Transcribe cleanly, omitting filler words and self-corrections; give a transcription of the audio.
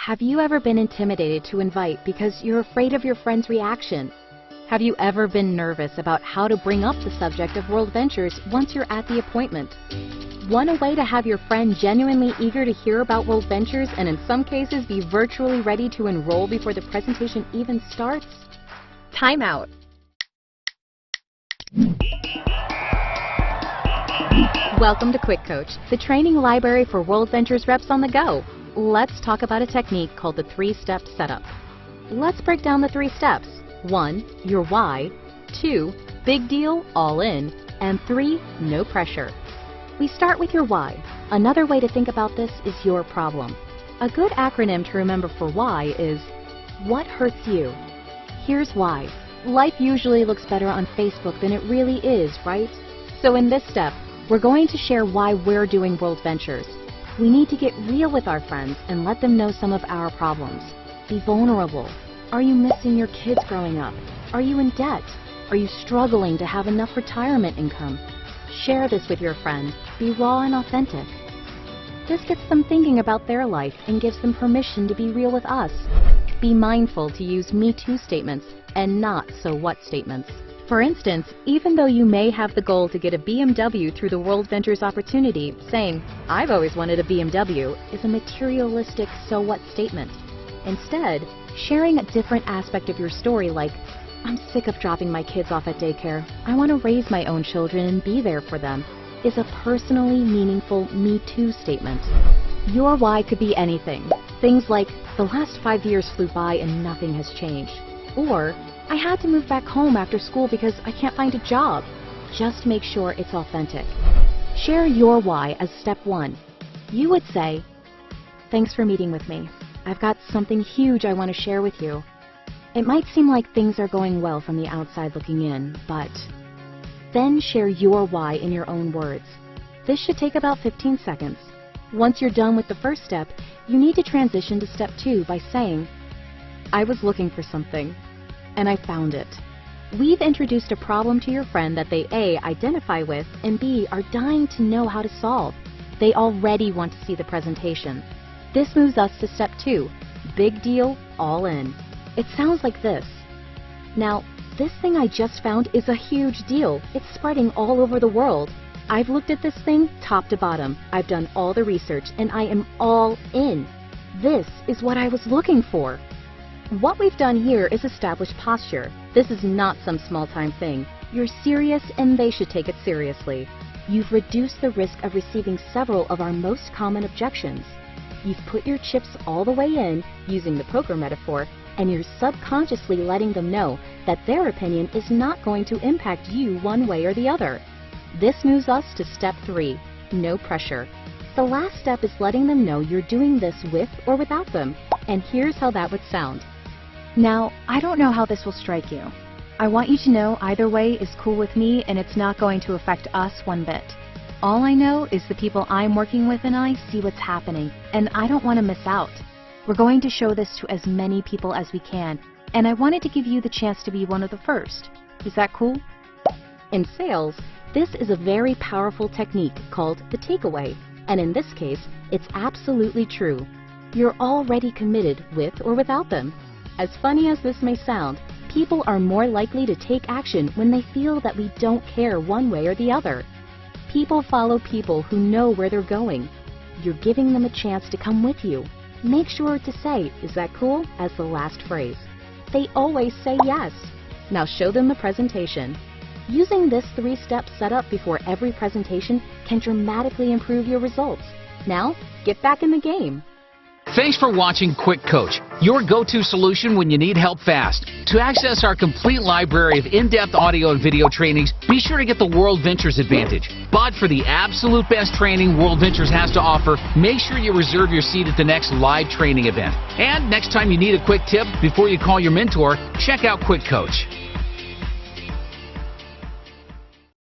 Have you ever been intimidated to invite because you're afraid of your friend's reaction? Have you ever been nervous about how to bring up the subject of WorldVentures once you're at the appointment? Want a way to have your friend genuinely eager to hear about WorldVentures and in some cases be virtually ready to enroll before the presentation even starts? Time out. Welcome to QuickCoach, the training library for WorldVentures reps on the go. Let's talk about a technique called the three-step setup. Let's break down the 3 steps. 1. Your why. 2. Big deal, all in. And 3. No pressure. We start with your why. Another way to think about this is your problem. A good acronym to remember for why is what hurts you. Here's why. Life usually looks better on Facebook than it really is, right? So in this step, we're going to share why we're doing WorldVentures. We need to get real with our friends and let them know some of our problems. Be vulnerable. Are you missing your kids growing up? Are you in debt? Are you struggling to have enough retirement income? Share this with your friend. Be raw and authentic. This gets them thinking about their life and gives them permission to be real with us. Be mindful to use Me Too statements and not so what statements. For instance, even though you may have the goal to get a BMW through the WorldVentures opportunity, saying, "I've always wanted a BMW," is a materialistic so what statement. Instead, sharing a different aspect of your story like, "I'm sick of dropping my kids off at daycare. I want to raise my own children and be there for them," is a personally meaningful Me Too statement. Your why could be anything. Things like, "The last 5 years flew by and nothing has changed." Or, "I had to move back home after school because I can't find a job." Just make sure it's authentic. Share your why as step 1. You would say, "Thanks for meeting with me. I've got something huge I want to share with you." It might seem like things are going well from the outside looking in, but then share your why in your own words. This should take about 15 seconds. Once you're done with the first step, you need to transition to step 2 by saying, "I was looking for something, and I found it." We've introduced a problem to your friend that they A, identify with, and B, are dying to know how to solve. They already want to see the presentation. This moves us to step 2, big deal, all in. It sounds like this. "Now, this thing I just found is a huge deal. It's spreading all over the world. I've looked at this thing top to bottom. I've done all the research, and I am all in. This is what I was looking for." What we've done here is establish posture. This is not some small-time thing. You're serious and they should take it seriously. You've reduced the risk of receiving several of our most common objections. You've put your chips all the way in, using the poker metaphor, and you're subconsciously letting them know that their opinion is not going to impact you one way or the other. This moves us to step 3, no pressure. The last step is letting them know you're doing this with or without them, and here's how that would sound. "Now, I don't know how this will strike you. I want you to know either way is cool with me and it's not going to affect us one bit. All I know is the people I'm working with and I see what's happening, and I don't want to miss out. We're going to show this to as many people as we can, and I wanted to give you the chance to be one of the first. Is that cool?" In sales, this is a very powerful technique called the takeaway, and in this case, it's absolutely true. You're already committed with or without them. As funny as this may sound, people are more likely to take action when they feel that we don't care one way or the other. People follow people who know where they're going. You're giving them a chance to come with you. Make sure to say, "Is that cool?" as the last phrase. They always say yes. Now show them the presentation. Using this 3-step setup before every presentation can dramatically improve your results. Now, get back in the game. Thanks for watching QuickCoach, your go-to solution when you need help fast. To access our complete library of in-depth audio and video trainings, be sure to get the WorldVentures Advantage. But for the absolute best training WorldVentures has to offer, make sure you reserve your seat at the next live training event. And next time you need a quick tip before you call your mentor, check out QuickCoach.